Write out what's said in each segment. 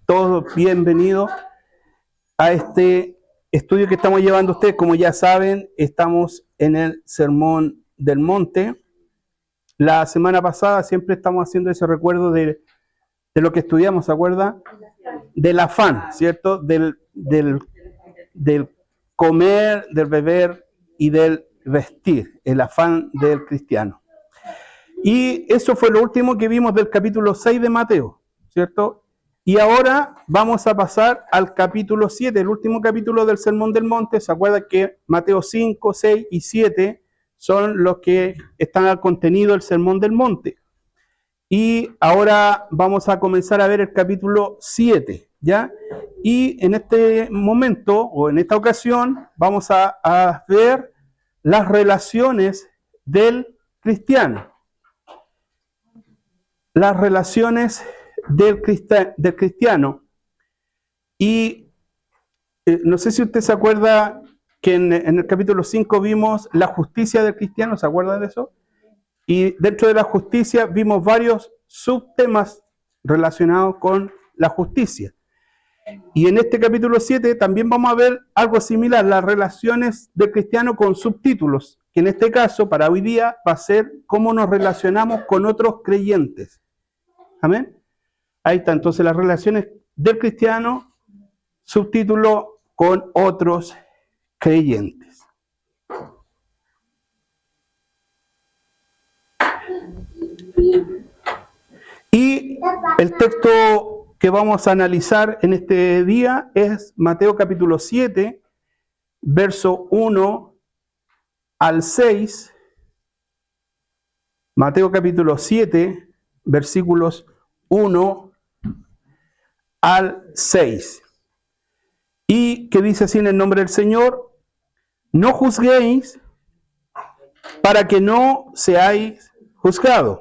todos bienvenidos a este estudio que estamos llevando ustedes. Como ya saben, estamos en el Sermón del Monte. La semana pasada siempre estamos haciendo ese recuerdo de lo que estudiamos, ¿se acuerda? Del afán, ¿cierto? Del comer, del beber y del vestir, el afán del cristiano. Y eso fue lo último que vimos del capítulo 6 de Mateo, ¿cierto? Y ahora vamos a pasar al capítulo 7, el último capítulo del Sermón del Monte. ¿Se acuerdan que Mateo 5, 6 y 7 son los que están al contenido del Sermón del Monte? Y ahora vamos a comenzar a ver el capítulo 7, ¿ya? Y en este momento, o en esta ocasión, vamos a ver las relaciones del cristiano. Las relaciones del cristiano. Y no sé si usted se acuerda que en el capítulo 5 vimos la justicia del cristiano, ¿se acuerda de eso? Y dentro de la justicia vimos varios subtemas relacionados con la justicia. Y en este capítulo 7 también vamos a ver algo similar, las relaciones del cristiano con subtítulos, que en este caso, para hoy día, va a ser cómo nos relacionamos con otros creyentes. ¿Amén? Ahí está, entonces las relaciones del cristiano, subtítulo con otros creyentes. Y el texto que vamos a analizar en este día es Mateo capítulo 7, verso 1 al 6. Mateo capítulo 7, versículos 1 al 6. Y que dice así en el nombre del Señor: no juzguéis para que no seáis juzgados,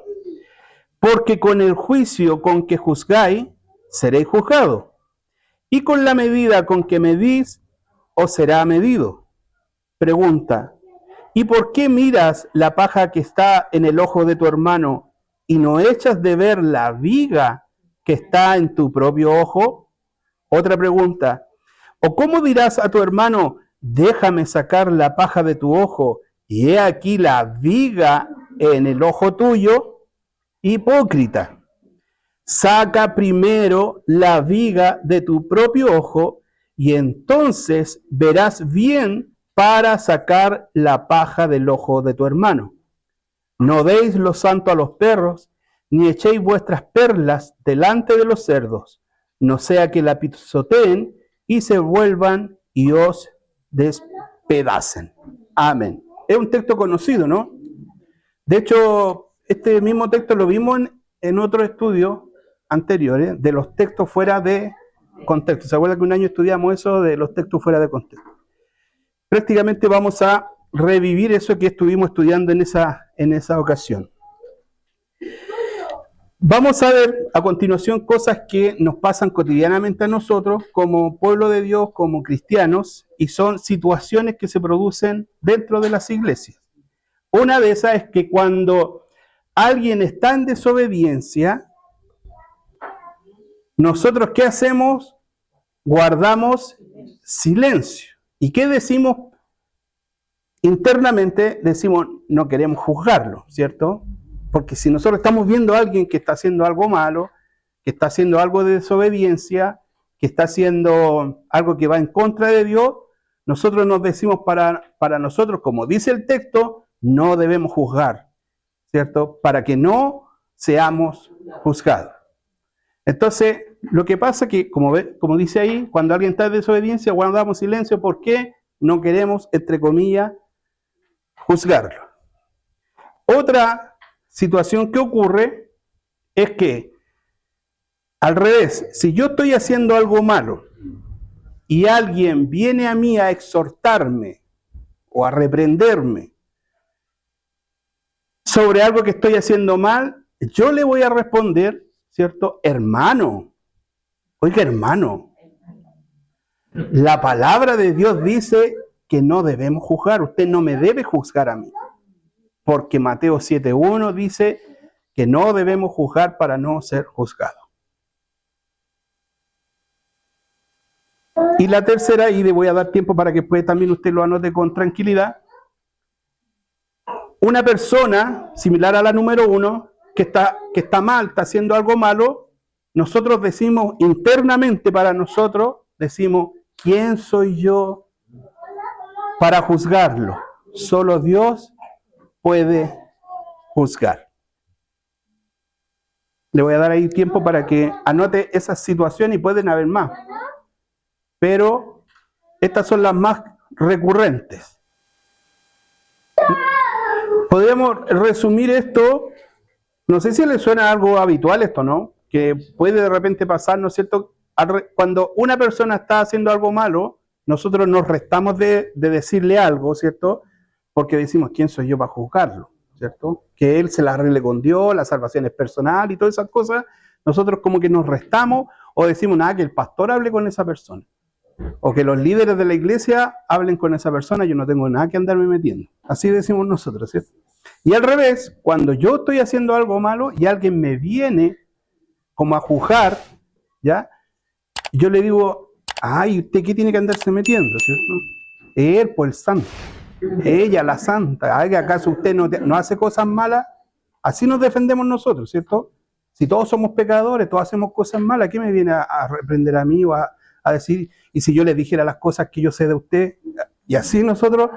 porque con el juicio con que juzgáis, seréis juzgados, y con la medida con que medís, os será medido. Pregunta: ¿y por qué miras la paja que está en el ojo de tu hermano y no echas de ver la viga que está en tu propio ojo? Otra pregunta: ¿o cómo dirás a tu hermano, déjame sacar la paja de tu ojo, y he aquí la viga en el ojo tuyo? Hipócrita, saca primero la viga de tu propio ojo, y entonces verás bien para sacar la paja del ojo de tu hermano. No deis lo santo a los perros, ni echéis vuestras perlas delante de los cerdos, no sea que la pisoteen y se vuelvan y os despedacen. Amén. Es un texto conocido, ¿no? De hecho, este mismo texto lo vimos en otros estudios anteriores, de los textos fuera de contexto. ¿Se acuerdan que un año estudiamos eso de los textos fuera de contexto? Prácticamente vamos a revivir eso que estuvimos estudiando en esa ocasión. Vamos a ver a continuación cosas que nos pasan cotidianamente a nosotros como pueblo de Dios, como cristianos, y son situaciones que se producen dentro de las iglesias. Una de esas es que cuando alguien está en desobediencia, nosotros ¿qué hacemos? Guardamos silencio. ¿Y qué decimos? Internamente decimos, no queremos juzgarlo, ¿cierto? Porque si nosotros estamos viendo a alguien que está haciendo algo malo, que está haciendo algo de desobediencia, que está haciendo algo que va en contra de Dios, nosotros nos decimos para nosotros, como dice el texto, no debemos juzgar, ¿cierto? Para que no seamos juzgados. Entonces, lo que pasa es que, como dice ahí, cuando alguien está en desobediencia, guardamos silencio porque no queremos, entre comillas, juzgarlo. Otra situación que ocurre es que, al revés, si yo estoy haciendo algo malo y alguien viene a mí a exhortarme o a reprenderme sobre algo que estoy haciendo mal, yo le voy a responder, ¿cierto? Hermano, oiga hermano, la palabra de Dios dice que no debemos juzgar, usted no me debe juzgar a mí, porque Mateo 7:1 dice que no debemos juzgar para no ser juzgados. Y la tercera, y le voy a dar tiempo para que después también usted lo anote con tranquilidad, una persona similar a la número 1, que está mal, está haciendo algo malo, nosotros decimos internamente para nosotros, decimos, ¿quién soy yo para juzgarlo? Solo Dios puede juzgar. Le voy a dar ahí tiempo para que anote esa situación y pueden haber más. Pero estas son las más recurrentes. Podríamos resumir esto, no sé si le suena algo habitual esto, ¿no? Que puede de repente pasar, ¿no es cierto? Cuando una persona está haciendo algo malo, nosotros nos restamos de decirle algo, ¿cierto? Porque decimos, ¿quién soy yo para juzgarlo? ¿Cierto? Que él se la arregle con Dios, la salvación es personal y todas esas cosas, nosotros como que nos restamos o decimos, nada, que el pastor hable con esa persona. O que los líderes de la iglesia hablen con esa persona, yo no tengo nada que andarme metiendo. Así decimos nosotros, ¿cierto? Y al revés, cuando yo estoy haciendo algo malo y alguien me viene como a juzgar, ¿ya? Yo le digo, ay, ¿usted qué tiene que andarse metiendo, cierto? Él, pues el santo. Ella, la santa. Ay, ¿acaso usted no hace cosas malas? Así nos defendemos nosotros, ¿cierto? Si todos somos pecadores, todos hacemos cosas malas, ¿qué me viene a reprender a mí o a decir? Y si yo le dijera las cosas que yo sé de usted, y así nosotros,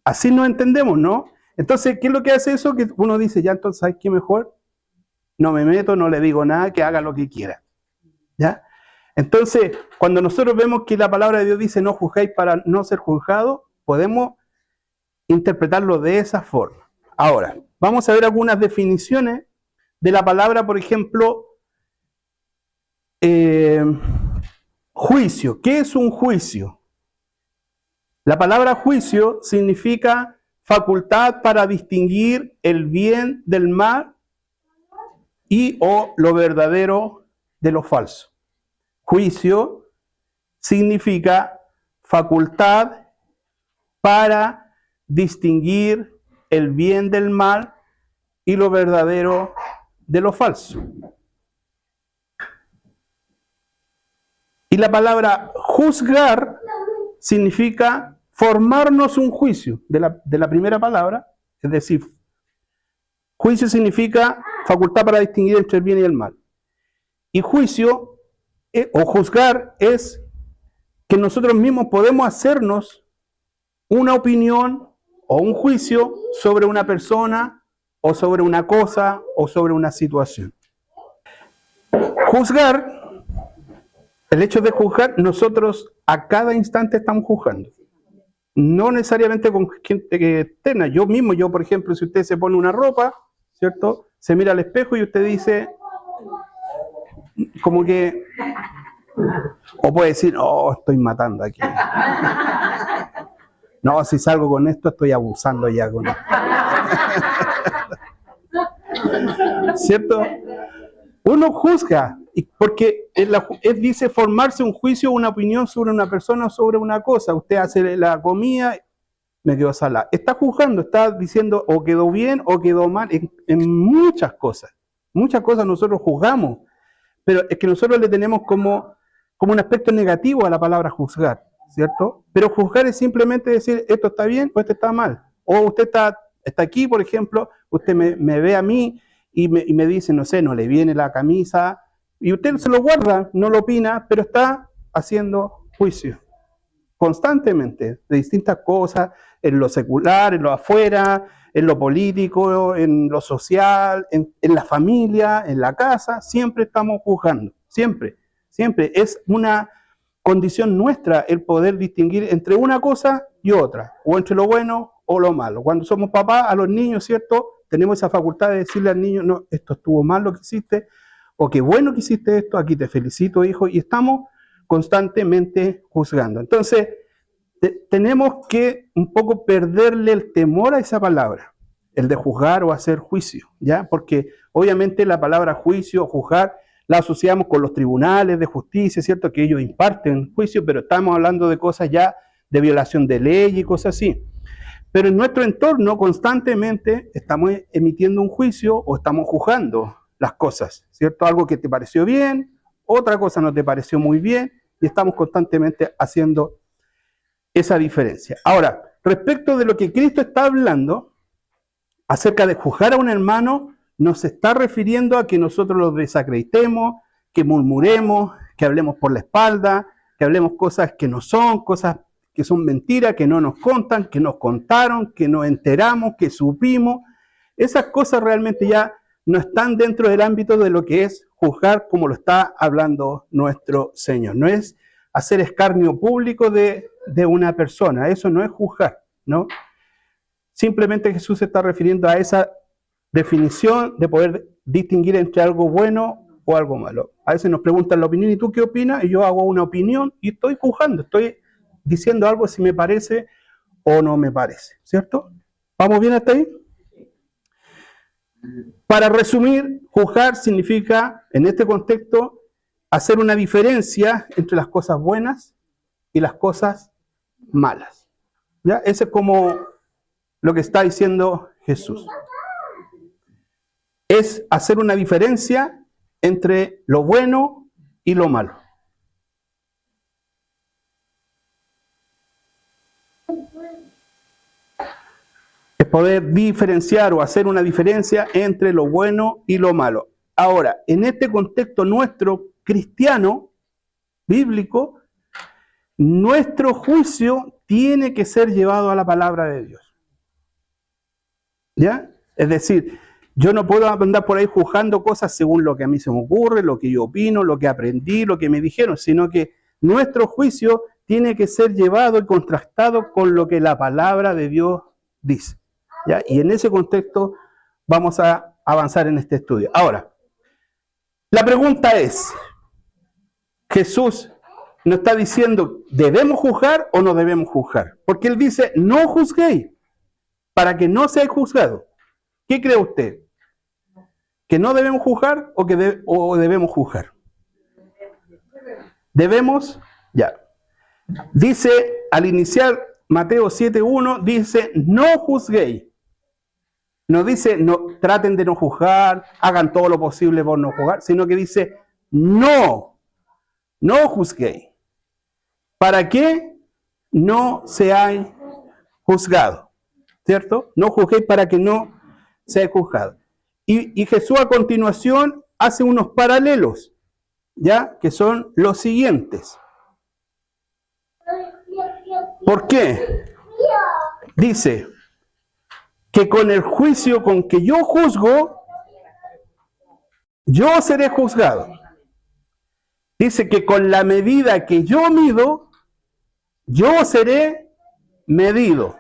así nos entendemos, ¿no? Entonces, ¿qué es lo que hace eso? Que uno dice, ya entonces, ¿sabes qué mejor? No me meto, no le digo nada, que haga lo que quiera, ¿ya? Entonces, cuando nosotros vemos que la palabra de Dios dice, no juzgáis para no ser juzgados, podemos interpretarlo de esa forma. Ahora, vamos a ver algunas definiciones de la palabra, por ejemplo, juicio. ¿Qué es un juicio? La palabra juicio significa facultad para distinguir el bien del mal y o lo verdadero de lo falso. Juicio significa facultad para distinguir el bien del mal y lo verdadero de lo falso. Y la palabra juzgar significa formarnos un juicio, de la primera palabra, es decir, juicio significa facultad para distinguir entre el bien y el mal. Y juicio o juzgar es que nosotros mismos podemos hacernos una opinión o un juicio sobre una persona o sobre una cosa o sobre una situación. Juzgar, el hecho de juzgar, nosotros a cada instante estamos juzgando. No necesariamente con gente externa. Yo mismo, por ejemplo, si usted se pone una ropa, ¿cierto? Se mira al espejo y usted dice, como que, o puede decir, oh, estoy matando aquí. No, si salgo con esto, estoy abusando ya con esto. ¿Cierto? Uno juzga, porque él dice formarse un juicio, una opinión sobre una persona o sobre una cosa. Usted hace la comida, me quedó salada. Está juzgando, está diciendo o quedó bien o quedó mal en muchas cosas. Muchas cosas nosotros juzgamos, pero es que nosotros le tenemos como un aspecto negativo a la palabra juzgar, ¿cierto? Pero juzgar es simplemente decir, esto está bien o esto está mal. O usted está aquí, por ejemplo, usted me ve a mí y me dice, no sé, no le viene la camisa, y usted se lo guarda, no lo opina, pero está haciendo juicio constantemente de distintas cosas, en lo secular, en lo afuera, en lo político, en lo social, en la familia, en la casa, siempre estamos juzgando, siempre. Es una condición nuestra el poder distinguir entre una cosa y otra, o entre lo bueno o lo malo. Cuando somos papás, a los niños, ¿cierto? Tenemos esa facultad de decirle al niño, no, esto estuvo mal lo que hiciste, o qué bueno que hiciste esto, aquí te felicito, hijo, y estamos constantemente juzgando. Entonces, tenemos que un poco perderle el temor a esa palabra, el de juzgar o hacer juicio, ¿ya? Porque obviamente la palabra juicio o juzgar la asociamos con los tribunales de justicia, ¿cierto? Que ellos imparten juicio, pero estamos hablando de cosas ya de violación de ley y cosas así. Pero en nuestro entorno constantemente estamos emitiendo un juicio o estamos juzgando las cosas, ¿cierto? Algo que te pareció bien, otra cosa no te pareció muy bien, y estamos constantemente haciendo esa diferencia. Ahora, respecto de lo que Cristo está hablando, acerca de juzgar a un hermano, nos está refiriendo a que nosotros lo desacreditemos, que murmuremos, que hablemos por la espalda, que hablemos cosas que no son, cosas que son mentiras, que no nos contan, que nos contaron, que nos enteramos, que supimos. Esas cosas realmente ya no están dentro del ámbito de lo que es juzgar como lo está hablando nuestro Señor. No es hacer escarnio público de una persona, eso no es juzgar, ¿no? Simplemente Jesús se está refiriendo a esa definición de poder distinguir entre algo bueno o algo malo. A veces nos preguntan la opinión, ¿y tú qué opinas? Y yo hago una opinión y estoy juzgando, estoy diciendo algo si me parece o no me parece, ¿cierto? ¿Vamos bien hasta ahí? Para resumir, juzgar significa, en este contexto, hacer una diferencia entre las cosas buenas y las cosas malas. ¿Ya? Ese es como lo que está diciendo Jesús. Es hacer una diferencia entre lo bueno y lo malo. Es poder diferenciar o hacer una diferencia entre lo bueno y lo malo. Ahora, en este contexto nuestro cristiano, bíblico, nuestro juicio tiene que ser llevado a la palabra de Dios. ¿Ya? Es decir, yo no puedo andar por ahí juzgando cosas según lo que a mí se me ocurre, lo que yo opino, lo que aprendí, lo que me dijeron, sino que nuestro juicio tiene que ser llevado y contrastado con lo que la palabra de Dios dice. ¿Ya? Y en ese contexto vamos a avanzar en este estudio. Ahora, la pregunta es, Jesús nos está diciendo, ¿debemos juzgar o no debemos juzgar? Porque Él dice, no juzguéis, para que no seáis juzgados. ¿Qué cree usted? ¿Que no debemos juzgar o debemos juzgar? Debemos, ya. Dice, al iniciar Mateo 7:1, dice, no juzguéis. No dice, no, traten de no juzgar, hagan todo lo posible por no juzgar, sino que dice, no juzguéis. ¿Para qué no seáis juzgados? ¿Cierto? No juzguéis para que no seáis juzgados. Y Jesús a continuación hace unos paralelos, ¿ya? Que son los siguientes. ¿Por qué? Dice que con el juicio con que yo juzgo, yo seré juzgado. Dice que con la medida que yo mido, yo seré medido.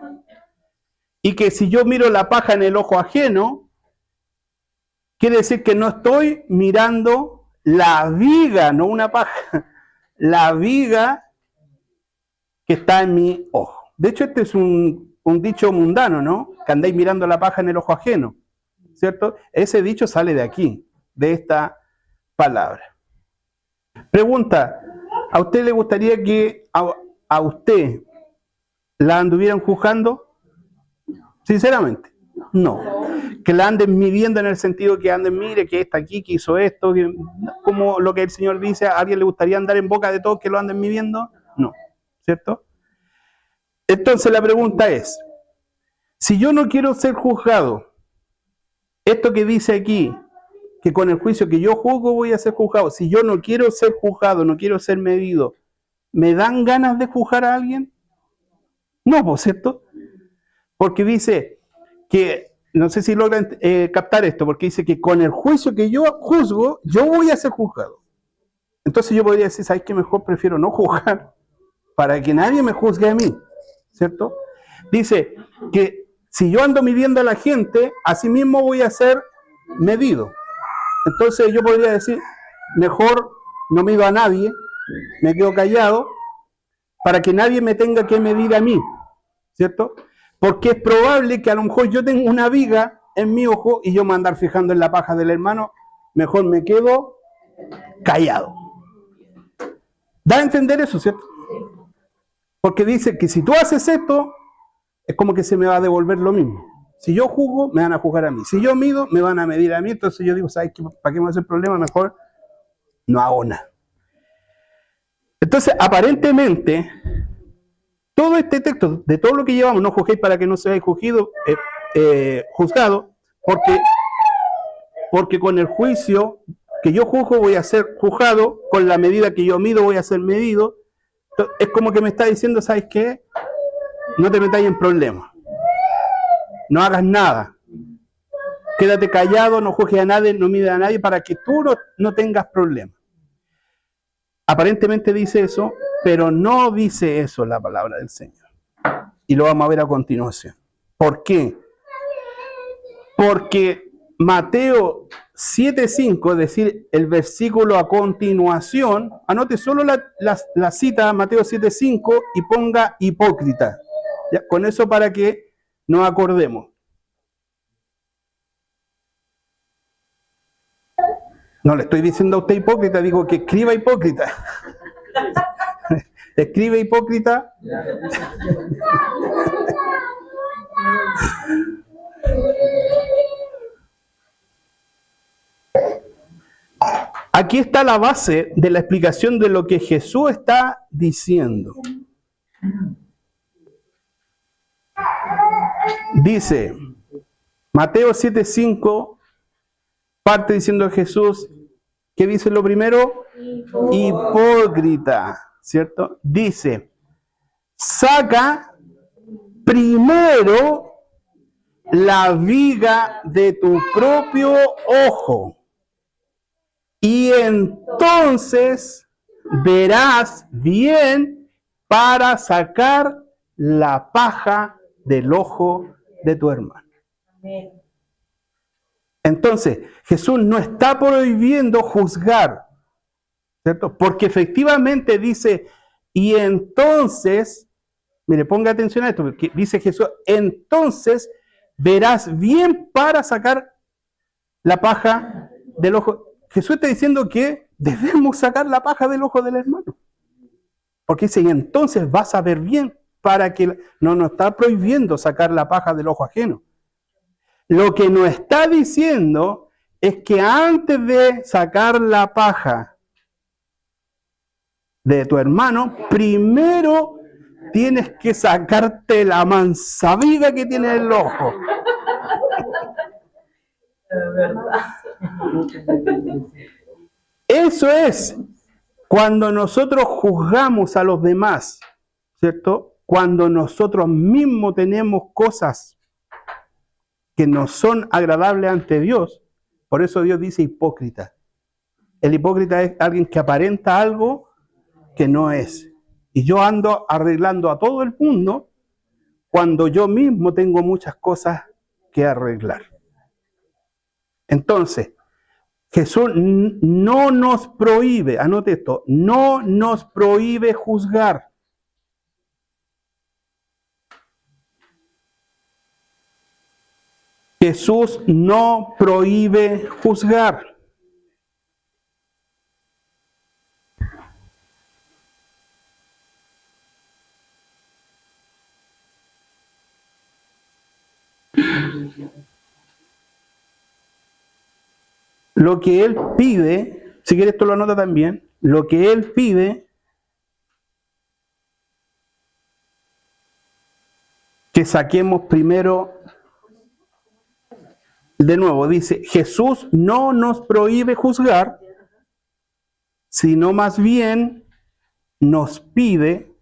Y que si yo miro la paja en el ojo ajeno, quiere decir que no estoy mirando la viga, no una paja, la viga que está en mi ojo. De hecho, este es un dicho mundano, ¿no? Que andáis mirando la paja en el ojo ajeno, ¿cierto? Ese dicho sale de aquí, de esta palabra. Pregunta, ¿a usted le gustaría que a usted la anduvieran juzgando? Sinceramente, no. Que la anden midiendo en el sentido que anden, mire, que está aquí, que hizo esto, que, como lo que el Señor dice, ¿a alguien le gustaría andar en boca de todos que lo anden midiendo? No, ¿cierto? Entonces la pregunta es, si yo no quiero ser juzgado, esto que dice aquí, que con el juicio que yo juzgo voy a ser juzgado, si yo no quiero ser juzgado, no quiero ser medido, ¿me dan ganas de juzgar a alguien? No, ¿por cierto? Porque dice que, no sé si logran captar esto, porque dice que con el juicio que yo juzgo, yo voy a ser juzgado. Entonces yo podría decir, ¿sabes qué? Mejor prefiero no juzgar para que nadie me juzgue a mí, ¿cierto? Dice que si yo ando midiendo a la gente, así mismo voy a ser medido. Entonces yo podría decir, mejor no mido a nadie, me quedo callado, para que nadie me tenga que medir a mí, ¿cierto? Porque es probable que a lo mejor yo tenga una viga en mi ojo y yo me andar fijando en la paja del hermano, mejor me quedo callado. ¿Da a entender eso, cierto? Porque dice que si tú haces esto, es como que se me va a devolver lo mismo. Si yo juzgo, me van a juzgar a mí. Si yo mido, me van a medir a mí. Entonces yo digo, ¿sabes qué? ¿Para qué me hace el problema? Mejor no hago nada. Entonces, aparentemente, todo este texto, de todo lo que llevamos, no juzguéis para que no seáis juzgado, porque con el juicio que yo juzgo voy a ser juzgado, con la medida que yo mido voy a ser medido. Es como que me está diciendo, ¿sabes qué? No te metáis en problemas. No hagas nada. Quédate callado, no juzgues a nadie, no midas a nadie para que tú no tengas problemas. Aparentemente dice eso, pero no dice eso la palabra del Señor. Y lo vamos a ver a continuación. ¿Por qué? Porque Mateo 7.5, es decir, el versículo a continuación, anote solo la cita, Mateo 7.5, y ponga hipócrita. ¿Ya? Con eso para que nos acordemos. No le estoy diciendo a usted hipócrita, digo que escriba hipócrita. Escribe hipócrita. Aquí está la base de la explicación de lo que Jesús está diciendo. Dice, Mateo 7.5, parte diciendo Jesús, ¿qué dice lo primero? Hipócrita, ¿cierto? Dice, saca primero la viga de tu propio ojo, y entonces verás bien para sacar la paja del ojo de tu hermano. Entonces, Jesús no está prohibiendo juzgar, ¿cierto? Porque efectivamente dice, y entonces, mire, ponga atención a esto, porque dice Jesús, entonces verás bien para sacar la paja del ojo. Jesús está diciendo que debemos sacar la paja del ojo del hermano. Porque dice, y entonces vas a ver bien para que no nos está prohibiendo sacar la paja del ojo ajeno. Lo que nos está diciendo es que antes de sacar la paja de tu hermano, primero tienes que sacarte la mansaviga que tiene en el ojo. Eso es cuando nosotros juzgamos a los demás, ¿cierto? Cuando nosotros mismos tenemos cosas que no son agradables ante Dios. Por eso Dios dice hipócrita. El hipócrita es alguien que aparenta algo que no es. Y yo ando arreglando a todo el mundo cuando yo mismo tengo muchas cosas que arreglar. Entonces, Jesús no nos prohíbe, anote esto, no nos prohíbe juzgar. Jesús no prohíbe juzgar. Lo que Él pide, si quieres esto lo anota también, lo que Él pide que saquemos primero, de nuevo, dice, Jesús no nos prohíbe juzgar, sino más bien nos pide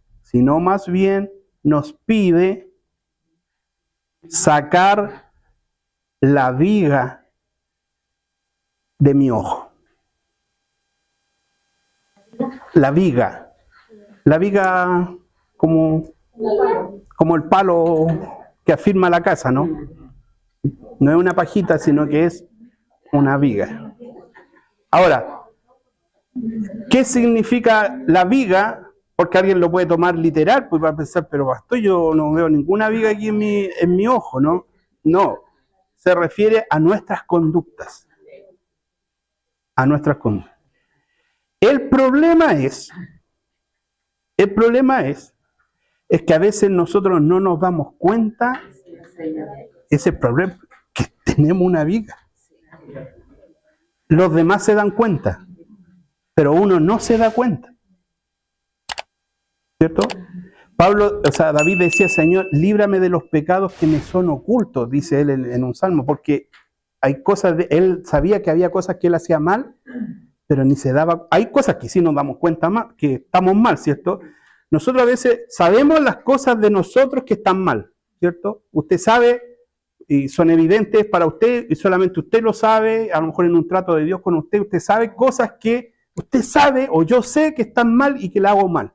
sacar la viga de mi ojo. La viga como el palo que afirma la casa, ¿no? No es una pajita, sino que es una viga. Ahora, ¿qué significa la viga? Porque alguien lo puede tomar literal, pues va a pensar, pero pastor, yo no veo ninguna viga aquí en mi ojo, ¿no? No, se refiere a nuestras conductas. A nuestras conductas. El problema es que a veces nosotros no nos damos cuenta, ese problema, que tenemos una viga. Los demás se dan cuenta, pero uno no se da cuenta. ¿cierto? David decía, Señor, líbrame de los pecados que me son ocultos, dice él en un salmo, porque hay cosas, él sabía que había cosas que él hacía mal, pero ni se daba, hay cosas que sí nos damos cuenta más, que estamos mal, ¿cierto? Nosotros a veces sabemos las cosas de nosotros que están mal, ¿cierto? Usted sabe, y son evidentes para usted, y solamente usted lo sabe, a lo mejor en un trato de Dios con usted, usted sabe cosas que usted sabe, o yo sé que están mal y que la hago mal.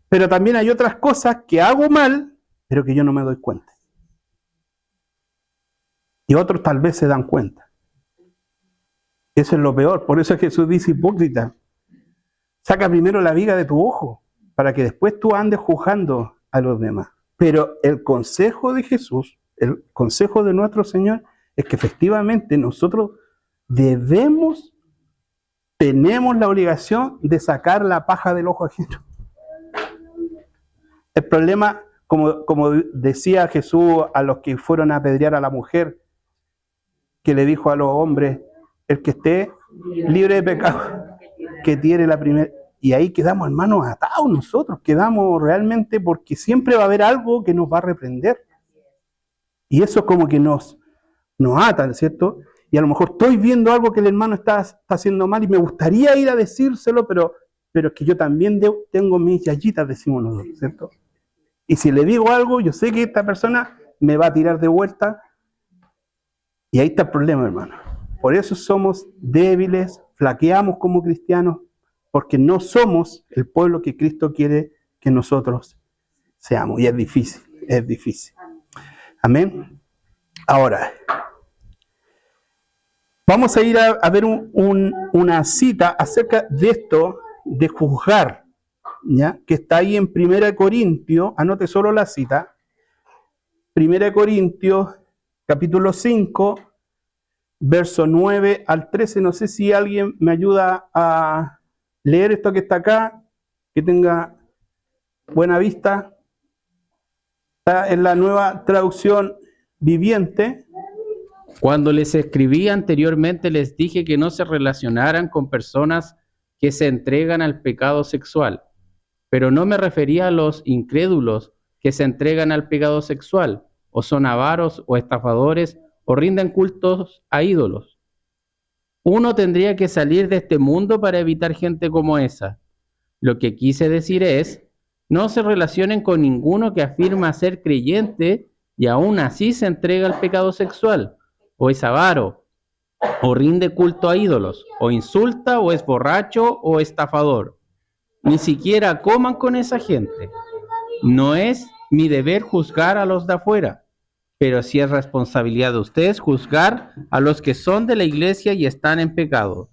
Pero también hay otras cosas que hago mal, pero que yo no me doy cuenta. Y otros tal vez se dan cuenta. Eso es lo peor. Por eso Jesús dice, hipócrita, saca primero la viga de tu ojo, para que después tú andes juzgando a los demás. Pero el consejo de Jesús, el consejo de nuestro Señor, es que efectivamente nosotros tenemos la obligación de sacar la paja del ojo ajeno. El problema, como decía Jesús a los que fueron a apedrear a la mujer, que le dijo a los hombres, el que esté libre de pecado, que tire la primera. Y ahí quedamos, hermanos, atados nosotros, quedamos realmente porque siempre va a haber algo que nos va a reprender. Y eso como que nos ata, ¿cierto? Y a lo mejor estoy viendo algo que el hermano está haciendo mal y me gustaría ir a decírselo, pero es que yo también tengo mis yayitas, decimos nosotros, ¿cierto? Y si le digo algo, yo sé que esta persona me va a tirar de vuelta. Y ahí está el problema, hermano. Por eso somos débiles, flaqueamos como cristianos, porque no somos el pueblo que Cristo quiere que nosotros seamos. Y es difícil, es difícil. Amén. Ahora, vamos a ir a ver una cita acerca de esto, de juzgar, ¿ya? Que está ahí en 1 Corintios, anote solo la cita, 1 Corintios, capítulo 5, verso 9 al 13, no sé si alguien me ayuda a leer esto que está acá, que tenga buena vista, está en la Nueva Traducción Viviente. Cuando les escribí anteriormente les dije que no se relacionaran con personas que se entregan al pecado sexual, pero no me refería a los incrédulos que se entregan al pecado sexual, o son avaros o estafadores, o rinden cultos a ídolos. Uno tendría que salir de este mundo para evitar gente como esa. Lo que quise decir es, no se relacionen con ninguno que afirma ser creyente y aún así se entrega al pecado sexual, o es avaro, o rinde culto a ídolos, o insulta, o es borracho, o estafador. Ni siquiera coman con esa gente. No es mi deber juzgar a los de afuera, pero sí es responsabilidad de ustedes juzgar a los que son de la iglesia y están en pecado.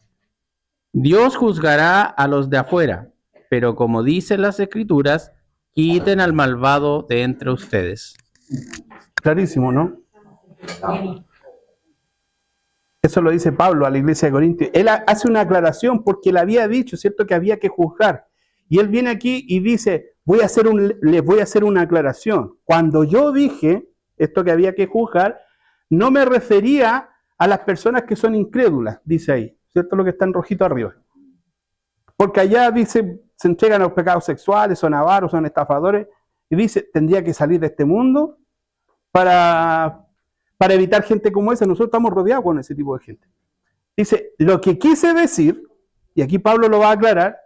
Dios juzgará a los de afuera, pero como dicen las Escrituras, quiten al malvado de entre ustedes. Clarísimo, ¿no? Eso lo dice Pablo a la iglesia de Corintios. Él hace una aclaración porque él había dicho, ¿cierto?, que había que juzgar. Y él viene aquí y dice, les voy a hacer una aclaración. Cuando yo dije esto que había que juzgar, no me refería a las personas que son incrédulas, dice ahí, ¿cierto? Lo que está en rojito arriba. Porque allá dice, se entregan a los pecados sexuales, son avaros, son estafadores, y dice, tendría que salir de este mundo para evitar gente como esa. Nosotros estamos rodeados con ese tipo de gente. Dice, lo que quise decir, y aquí Pablo lo va a aclarar,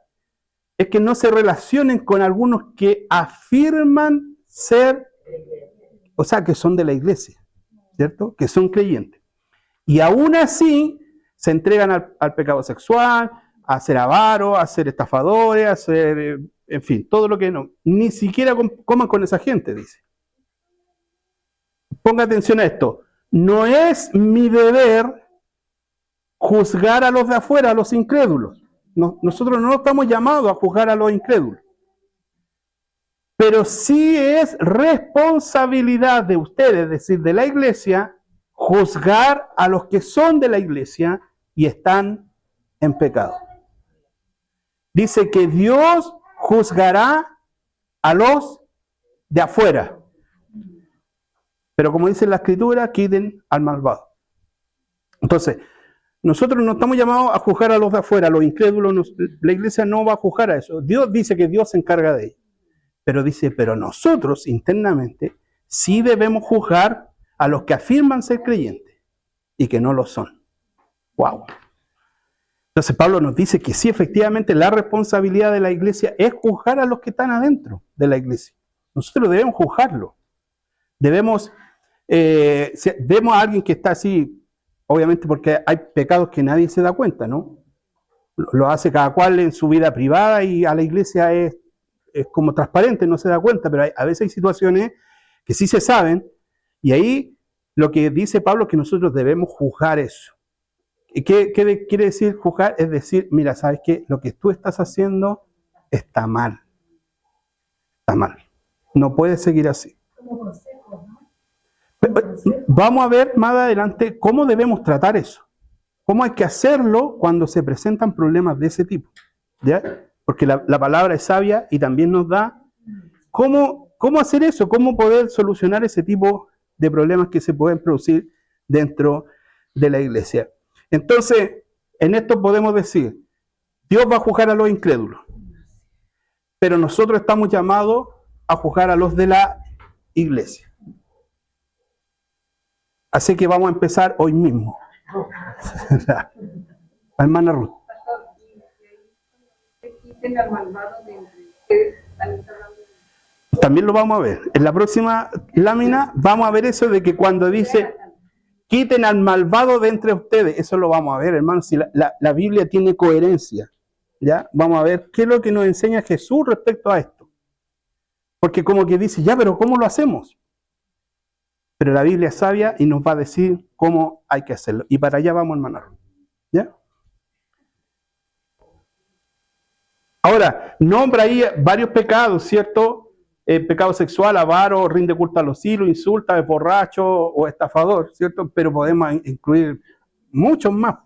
es que no se relacionen con algunos que afirman ser, o sea, que son de la iglesia, ¿cierto? Que son creyentes. Y aún así se entregan al pecado sexual, a ser avaros, a ser estafadores, a ser, en fin, todo lo que no. Ni siquiera coman con esa gente, dice. Ponga atención a esto. No es mi deber juzgar a los de afuera, a los incrédulos. Nosotros no estamos llamados a juzgar a los incrédulos. Pero sí es responsabilidad de ustedes, es decir, de la iglesia, juzgar a los que son de la iglesia y están en pecado. Dice que Dios juzgará a los de afuera. Pero como dice la Escritura, quiten al malvado. Entonces, Nosotros no estamos llamados a juzgar a los de afuera, a los incrédulos. La iglesia no va a juzgar a eso. Dios dice que Dios se encarga de ello. Pero dice, pero nosotros internamente sí debemos juzgar a los que afirman ser creyentes y que no lo son. ¡Wow! Entonces Pablo nos dice que sí, efectivamente, la responsabilidad de la iglesia es juzgar a los que están adentro de la iglesia. Nosotros debemos juzgarlo. Vemos a alguien que está así, obviamente porque hay pecados que nadie se da cuenta, ¿no? Lo hace cada cual en su vida privada y a la iglesia es como transparente, no se da cuenta, pero a veces hay situaciones que sí se saben, y ahí lo que dice Pablo es que nosotros debemos juzgar eso. ¿Y qué quiere decir juzgar? Es decir, mira, ¿sabes qué? Lo que tú estás haciendo está mal. Está mal. No puedes seguir así. Vamos a ver más adelante cómo debemos tratar eso. Cómo hay que hacerlo cuando se presentan problemas de ese tipo. ¿Ya? Porque la palabra es sabia y también nos da cómo hacer eso, cómo poder solucionar ese tipo de problemas que se pueden producir dentro de la iglesia. Entonces, en esto podemos decir, Dios va a juzgar a los incrédulos, pero nosotros estamos llamados a juzgar a los de la iglesia. Así que vamos a empezar hoy mismo. La hermana Ruth. También lo vamos a ver. En la próxima lámina vamos a ver eso de que cuando dice quiten al malvado de entre ustedes, eso lo vamos a ver, hermanos. Si la Biblia tiene coherencia, ¿ya? Vamos a ver qué es lo que nos enseña Jesús respecto a esto. Porque como que dice, ya, pero ¿cómo lo hacemos? Pero la Biblia es sabia y nos va a decir cómo hay que hacerlo. Y para allá vamos, hermano. ¿Ya? Ahora, nombra ahí varios pecados, ¿cierto? Pecado sexual, avaro, rinde culto a los ídolos, insulta, es borracho o estafador, ¿cierto? Pero podemos incluir muchos más,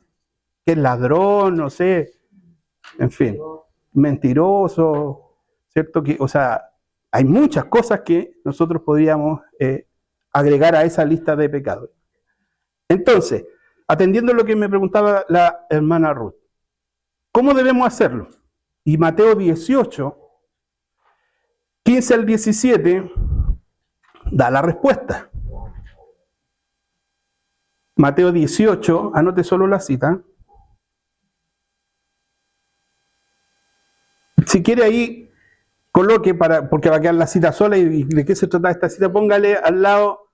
que es ladrón, no sé, en fin, mentiroso, ¿cierto? O sea, hay muchas cosas que nosotros podríamos agregar a esa lista de pecados. Entonces, atendiendo a lo que me preguntaba la hermana Ruth, ¿cómo debemos hacerlo? Y Mateo 18, 15 al 17, da la respuesta. Mateo 18, anote solo la cita. Si quiere ahí, coloque, porque va a quedar la cita sola y de qué se trata esta cita, póngale al lado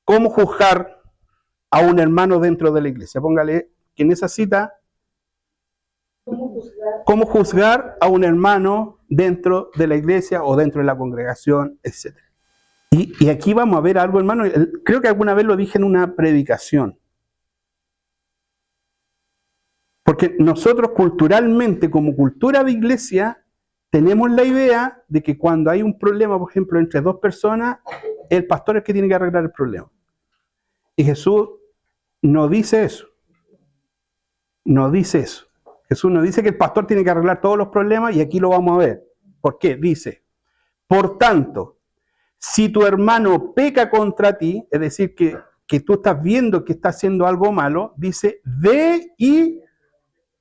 cómo juzgar a un hermano dentro de la iglesia. Póngale que en esa cita, cómo juzgar a un hermano dentro de la iglesia o dentro de la congregación, etc. Y aquí vamos a ver algo, hermano, creo que alguna vez lo dije en una predicación. Porque nosotros culturalmente, como cultura de iglesia, tenemos la idea de que cuando hay un problema, por ejemplo, entre dos personas, el pastor es el que tiene que arreglar el problema. Y Jesús no dice eso. No dice eso. Jesús no dice que el pastor tiene que arreglar todos los problemas y aquí lo vamos a ver. ¿Por qué? Dice, por tanto, si tu hermano peca contra ti, es decir, que tú estás viendo que está haciendo algo malo, dice, ve y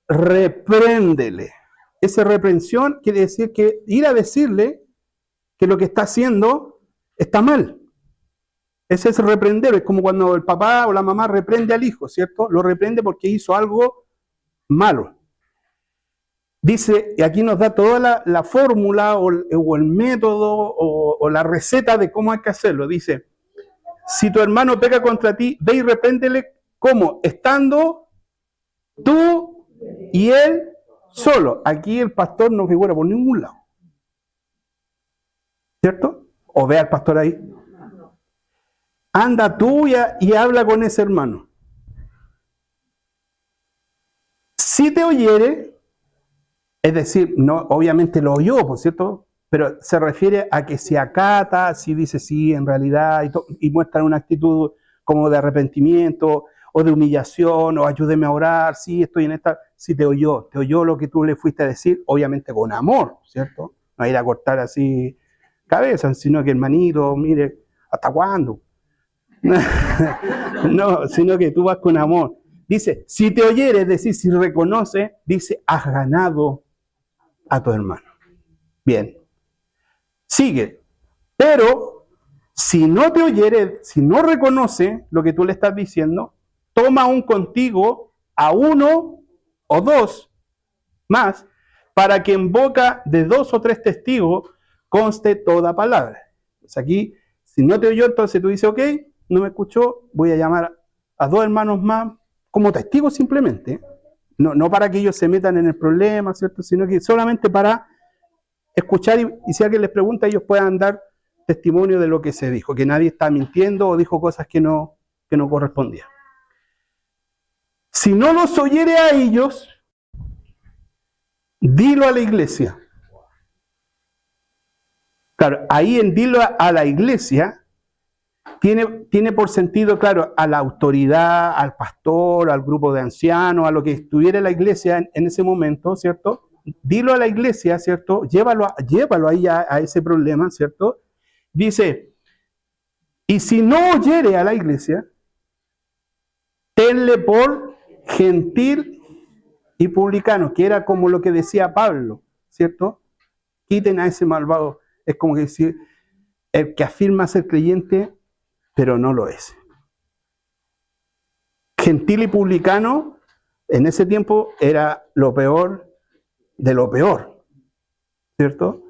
repréndele. Esa reprensión quiere decir que ir a decirle que lo que está haciendo está mal. Ese es reprender, es como cuando el papá o la mamá reprende al hijo, ¿cierto? Lo reprende porque hizo algo malo. Dice, y aquí nos da toda la fórmula o el método o la receta de cómo hay que hacerlo. Dice, si tu hermano peca contra ti, ve y repréndele, ¿cómo? Estando tú y él solo. Aquí el pastor no figura por ningún lado. ¿Cierto? O ve al pastor ahí. Anda tú y habla con ese hermano. Si te oyere, es decir, no, obviamente lo oyó, por cierto, pero se refiere a que se acata, si dice sí, en realidad, y muestra una actitud como de arrepentimiento, o de humillación, o ayúdeme a orar, sí, estoy en esta, si te oyó lo que tú le fuiste a decir, obviamente con amor, ¿cierto? No ir a cortar así cabezas, sino que hermanito, mire, ¿hasta cuándo? No, sino que tú vas con amor. Dice, si te oyere, es decir, si reconoce, dice, has ganado a tu hermano. Bien. Sigue. Pero, si no te oyere, si no reconoce lo que tú le estás diciendo, toma aún contigo a uno o dos más, para que en boca de 2 o 3 testigos conste toda palabra. Pues aquí, si no te oyó, entonces tú dices, ok, no me escuchó, voy a llamar a 2 hermanos más como testigos simplemente. No para que ellos se metan en el problema, ¿cierto? Sino que solamente para escuchar y si alguien les pregunta, ellos puedan dar testimonio de lo que se dijo, que nadie está mintiendo o dijo cosas que no correspondían. Si no los oyere a ellos, dilo a la iglesia. Claro, ahí en dilo a la iglesia tiene por sentido, claro, a la autoridad, al pastor, al grupo de ancianos, a lo que estuviera la iglesia en ese momento, ¿cierto? Dilo a la iglesia, ¿cierto? Llévalo ahí a ese problema, ¿cierto? Dice, y si no oyere a la iglesia, tenle por gentil y publicano, que era como lo que decía Pablo, ¿cierto? Quiten a ese malvado. Es como que decir, el que afirma ser creyente, pero no lo es. Gentil y publicano, en ese tiempo, era lo peor de lo peor, ¿cierto?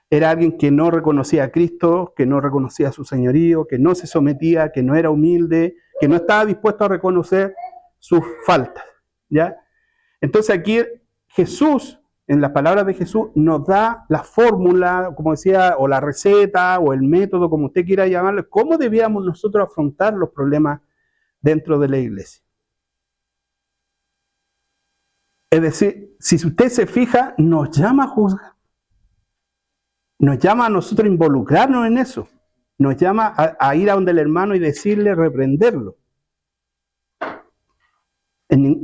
Era alguien que no reconocía a Cristo, que no reconocía su señorío, que no se sometía, que no era humilde, que no estaba dispuesto a reconocer sus faltas, ¿ya? Entonces aquí Jesús, en las palabras de Jesús, nos da la fórmula, como decía, o la receta, o el método, como usted quiera llamarlo, cómo debíamos nosotros afrontar los problemas dentro de la iglesia. Es decir, si usted se fija, nos llama a juzgar. Nos llama a nosotros a involucrarnos en eso. Nos llama a ir a donde el hermano y decirle, reprenderlo. En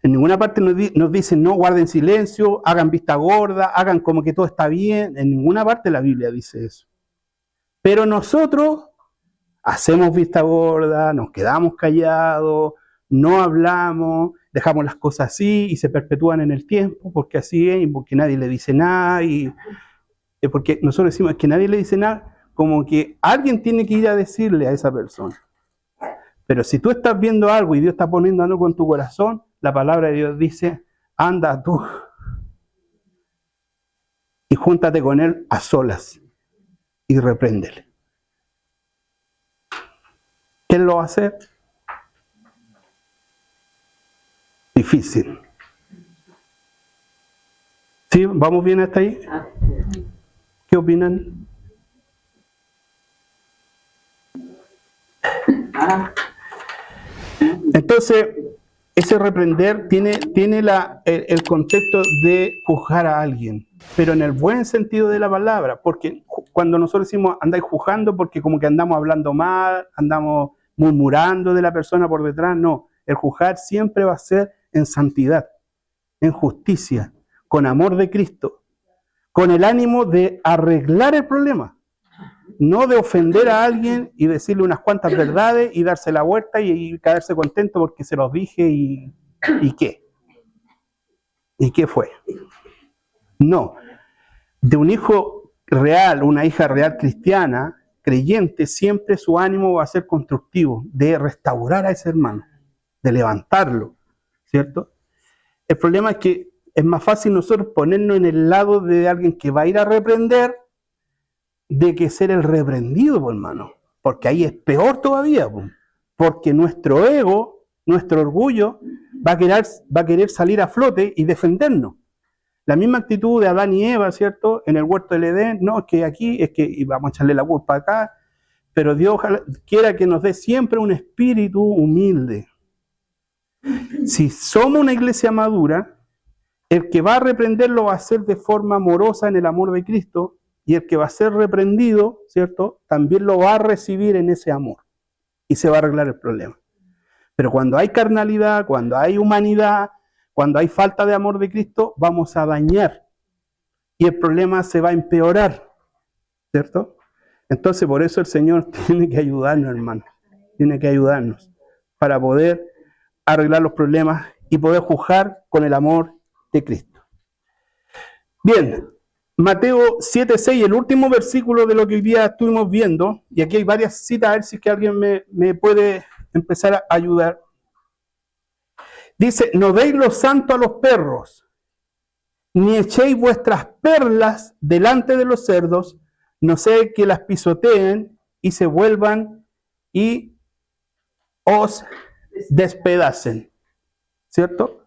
ninguna parte nos dice, no, guarden silencio, hagan vista gorda, hagan como que todo está bien. En ninguna parte de la Biblia dice eso. Pero nosotros hacemos vista gorda, nos quedamos callados, no hablamos, dejamos las cosas así y se perpetúan en el tiempo, porque así es, y porque nadie le dice nada, y porque nosotros decimos que nadie le dice nada, como que alguien tiene que ir a decirle a esa persona. Pero si tú estás viendo algo y Dios está poniendo algo en tu corazón, la palabra de Dios dice, anda tú y júntate con él a solas y repréndele. ¿Quién lo va a hacer? Difícil. ¿Sí? ¿Vamos bien hasta ahí? ¿Qué opinan? Entonces, ese reprender tiene el contexto de juzgar a alguien, pero en el buen sentido de la palabra, porque cuando nosotros decimos andáis juzgando, porque como que andamos hablando mal, andamos murmurando de la persona por detrás, no. El juzgar siempre va a ser en santidad, en justicia, con amor de Cristo, con el ánimo de arreglar el problema, no de ofender a alguien y decirle unas cuantas verdades y darse la vuelta y caerse contento porque se los dije y ¿qué? ¿Y qué fue? No. De un hijo real, una hija real cristiana, creyente, siempre su ánimo va a ser constructivo, de restaurar a ese hermano, de levantarlo, ¿cierto? El problema es que es más fácil nosotros ponernos en el lado de alguien que va a ir a reprender de que ser el reprendido, hermano. Porque ahí es peor todavía, porque nuestro ego, nuestro orgullo, va a querer salir a flote y defendernos. La misma actitud de Adán y Eva, ¿cierto? En el huerto del Edén, no, es que aquí, es que y vamos a echarle la culpa acá, pero Dios ojalá quiera que nos dé siempre un espíritu humilde. Si somos una iglesia madura, el que va a reprenderlo va a ser de forma amorosa en el amor de Cristo, y el que va a ser reprendido, ¿cierto? También lo va a recibir en ese amor, y se va a arreglar el problema. Pero cuando hay carnalidad, cuando hay humanidad, cuando hay falta de amor de Cristo, vamos a dañar, y el problema se va a empeorar, ¿cierto? Entonces por eso el Señor tiene que ayudarnos, hermano, tiene que ayudarnos, para poder arreglar los problemas y poder juzgar con el amor de Cristo. Bien, Mateo 7:6, el último versículo de lo que hoy día estuvimos viendo, y aquí hay varias citas, a ver si es que alguien me puede empezar a ayudar. Dice, no deis lo santo a los perros, ni echéis vuestras perlas delante de los cerdos, no sea que las pisoteen y se vuelvan y os despedacen. ¿Cierto?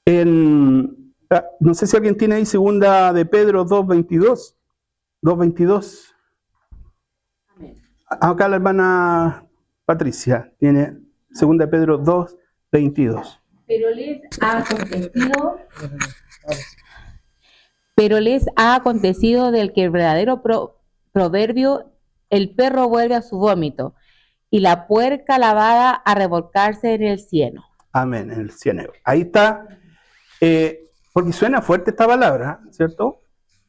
No sé si alguien tiene ahí segunda de Pedro 2:22. 2:22. Acá la hermana Patricia tiene segunda de Pedro 2:22. Pero les ha acontecido del que el verdadero proverbio, el perro vuelve a su vómito, y la puerca lavada a revolcarse en el cieno. Amén, en el cieno. Ahí está, porque suena fuerte esta palabra, ¿cierto?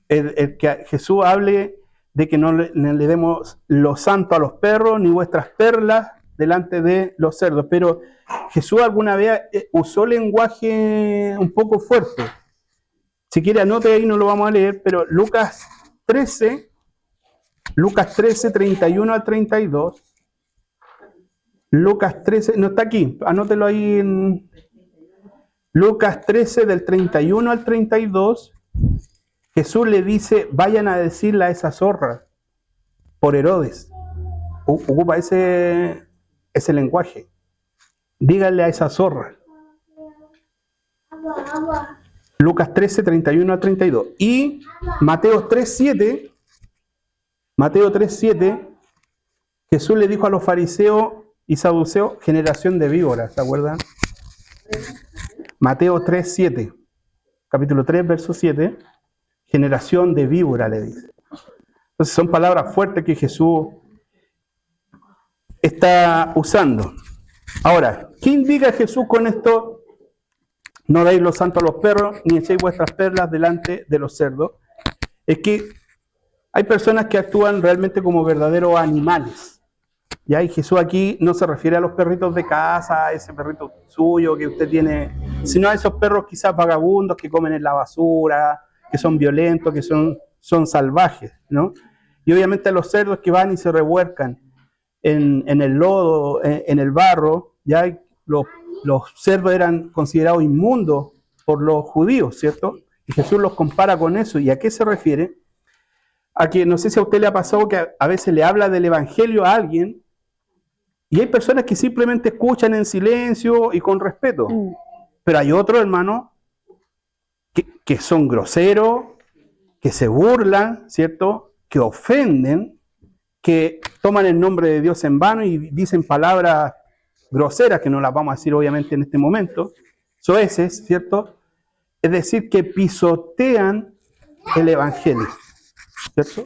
El que Jesús hable de que no le demos lo santo a los perros, ni vuestras perlas delante de los cerdos. Pero Jesús alguna vez usó lenguaje un poco fuerte. Si quiere anote ahí, no lo vamos a leer, pero Lucas 13, 31 al 32. Lucas 13, no está aquí, anótelo ahí en Lucas 13 del 31 al 32. Jesús le dice, vayan a decirle a esa zorra por Herodes. Ocupa ese lenguaje. Díganle a esa zorra. Lucas 13, 31 al 32. Y Mateo 3:7, Jesús le dijo a los fariseos y saduceos, generación de víboras, ¿se acuerdan? Mateo 3:7, capítulo 3, verso 7, generación de víbora le dice. Entonces son palabras fuertes que Jesús está usando. Ahora, ¿qué indica Jesús con esto? No deis lo santo a los perros, ni echéis vuestras perlas delante de los cerdos. Es que hay personas que actúan realmente como verdaderos animales. ¿Ya? Y Jesús aquí no se refiere a los perritos de casa, a ese perrito suyo que usted tiene, sino a esos perros quizás vagabundos que comen en la basura, que son violentos, que son salvajes, ¿no? Y obviamente a los cerdos que van y se revuelcan en el lodo, en el barro, ya los cerdos eran considerados inmundos por los judíos, ¿cierto? Y Jesús los compara con eso. ¿Y a qué se refiere? A que no sé si a usted le ha pasado que a veces le habla del evangelio a alguien y hay personas que simplemente escuchan en silencio y con respeto. Pero hay otros, hermanos, que son groseros, que se burlan, ¿cierto? Que ofenden, que toman el nombre de Dios en vano y dicen palabras groseras, que no las vamos a decir obviamente en este momento, soeces, ¿cierto? Es decir, que pisotean el evangelio, ¿cierto?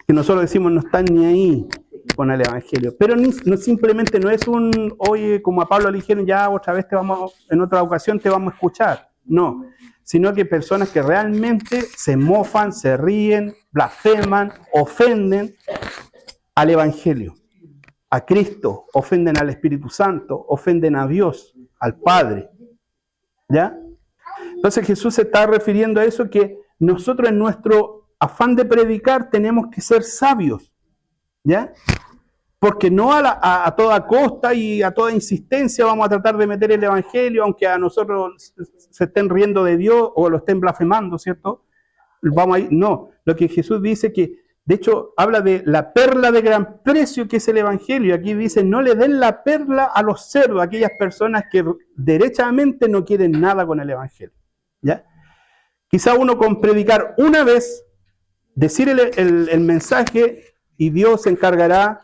Que nosotros decimos no están ni ahí con el evangelio, pero no, simplemente no es un, oye, como a Pablo le dijeron, ya otra vez en otra ocasión te vamos a escuchar, no, sino que personas que realmente se mofan, se ríen, blasfeman, ofenden al evangelio, a Cristo, ofenden al Espíritu Santo, ofenden a Dios, al Padre, ¿ya? Entonces Jesús se está refiriendo a eso, que nosotros en nuestro afán de predicar tenemos que ser sabios, ¿ya? Porque no a toda costa y a toda insistencia vamos a tratar de meter el evangelio, aunque a nosotros se estén riendo de Dios o lo estén blasfemando, ¿cierto? Vamos a ir, no, lo que Jesús dice que, de hecho, habla de la perla de gran precio que es el evangelio. Aquí dice, no le den la perla a los cerdos, a aquellas personas que derechamente no quieren nada con el evangelio, ¿ya? Quizá uno con predicar una vez, decir el mensaje y Dios se encargará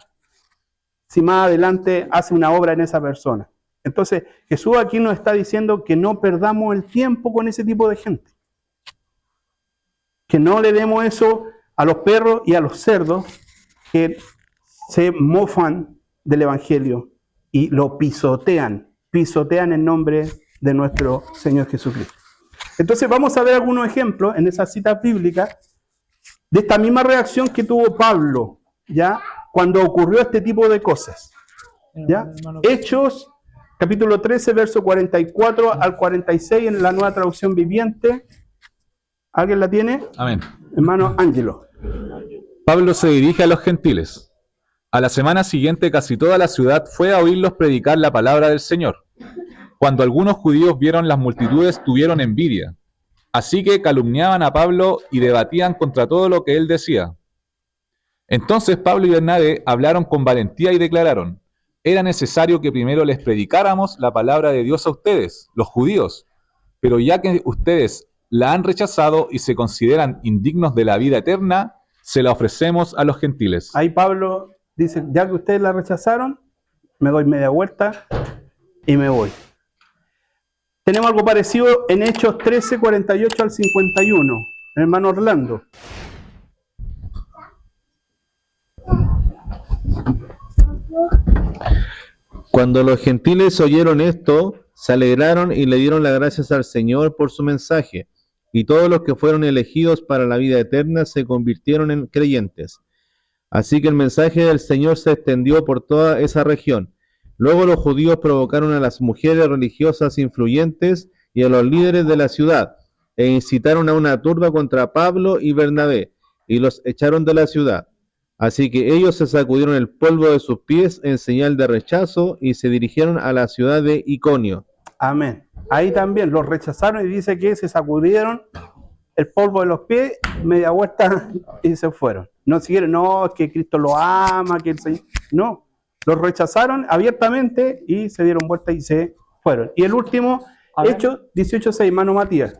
si más adelante hace una obra en esa persona. Entonces, Jesús aquí nos está diciendo que no perdamos el tiempo con ese tipo de gente. Que no le demos eso a los perros y a los cerdos que se mofan del evangelio y lo pisotean en nombre de nuestro Señor Jesucristo. Entonces vamos a ver algunos ejemplos en esas citas bíblicas de esta misma reacción que tuvo Pablo, ¿ya? Cuando ocurrió este tipo de cosas. ¿Ya? Hechos, capítulo 13, verso 44 al 46 en la Nueva Traducción Viviente. ¿Alguien la tiene? Amén. Hermano Ángelo. Pablo se dirige a los gentiles. A la semana siguiente casi toda la ciudad fue a oírlos predicar la palabra del Señor. Cuando algunos judíos vieron las multitudes, tuvieron envidia. Así que calumniaban a Pablo y debatían contra todo lo que él decía. Entonces Pablo y Bernabé hablaron con valentía y declararon: era necesario que primero les predicáramos la palabra de Dios a ustedes, los judíos, pero ya que ustedes la han rechazado y se consideran indignos de la vida eterna, se la ofrecemos a los gentiles. Ahí Pablo dice, ya que ustedes la rechazaron, me doy media vuelta y me voy. Tenemos algo parecido en Hechos 13, 48 al 51. Hermano Orlando. Cuando los gentiles oyeron esto, se alegraron y le dieron las gracias al Señor por su mensaje, y todos los que fueron elegidos para la vida eterna se convirtieron en creyentes. Así que el mensaje del Señor se extendió por toda esa región. Luego los judíos provocaron a las mujeres religiosas influyentes y a los líderes de la ciudad, e incitaron a una turba contra Pablo y Bernabé, y los echaron de la ciudad. Así que ellos se sacudieron el polvo de sus pies en señal de rechazo y se dirigieron a la ciudad de Iconio. Amén. Ahí también los rechazaron y dice que se sacudieron el polvo de los pies, media vuelta y se fueron. No siguieron, no, es que Cristo lo ama, que el Señor... No, los rechazaron abiertamente y se dieron vuelta y se fueron. Y el último, Hechos 18:6, hermano Matías.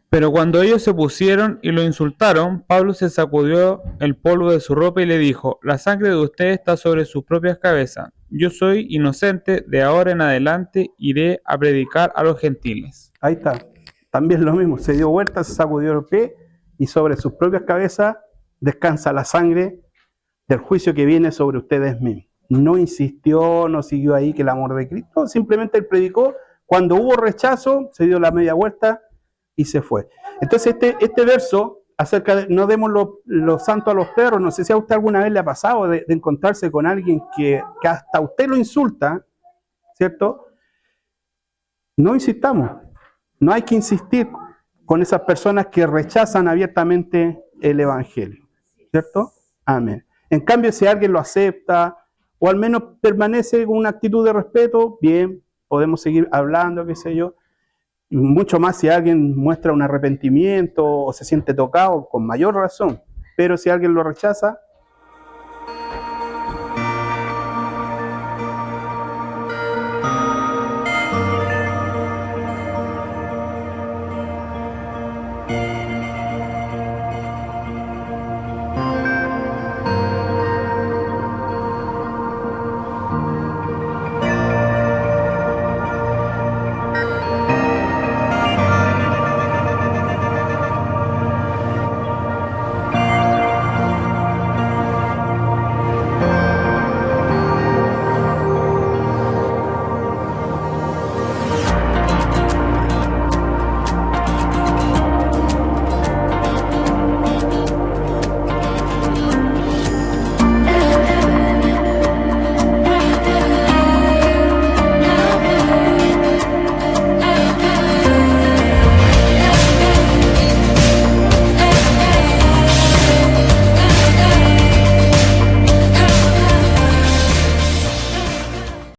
Pero cuando ellos se pusieron y lo insultaron, Pablo se sacudió el polvo de su ropa y le dijo: la sangre de usted está sobre sus propias cabezas. Yo soy inocente, de ahora en adelante iré a predicar a los gentiles. Ahí está. También lo mismo, se dio vuelta, se sacudió el pie y sobre sus propias cabezas descansa la sangre del juicio que viene sobre ustedes mismos. No insistió, no siguió ahí que el amor de Cristo, simplemente él predicó. Cuando hubo rechazo, se dio la media vuelta y se fue. Entonces este verso acerca de no demos los santos a los perros, no sé si a usted alguna vez le ha pasado de encontrarse con alguien que hasta usted lo insulta, ¿cierto? No insistamos, no hay que insistir con esas personas que rechazan abiertamente el evangelio, ¿cierto? Amén. En cambio, si alguien lo acepta o al menos permanece con una actitud de respeto, bien, podemos seguir hablando, qué sé yo. Mucho más si alguien muestra un arrepentimiento o se siente tocado, con mayor razón. Pero si alguien lo rechaza,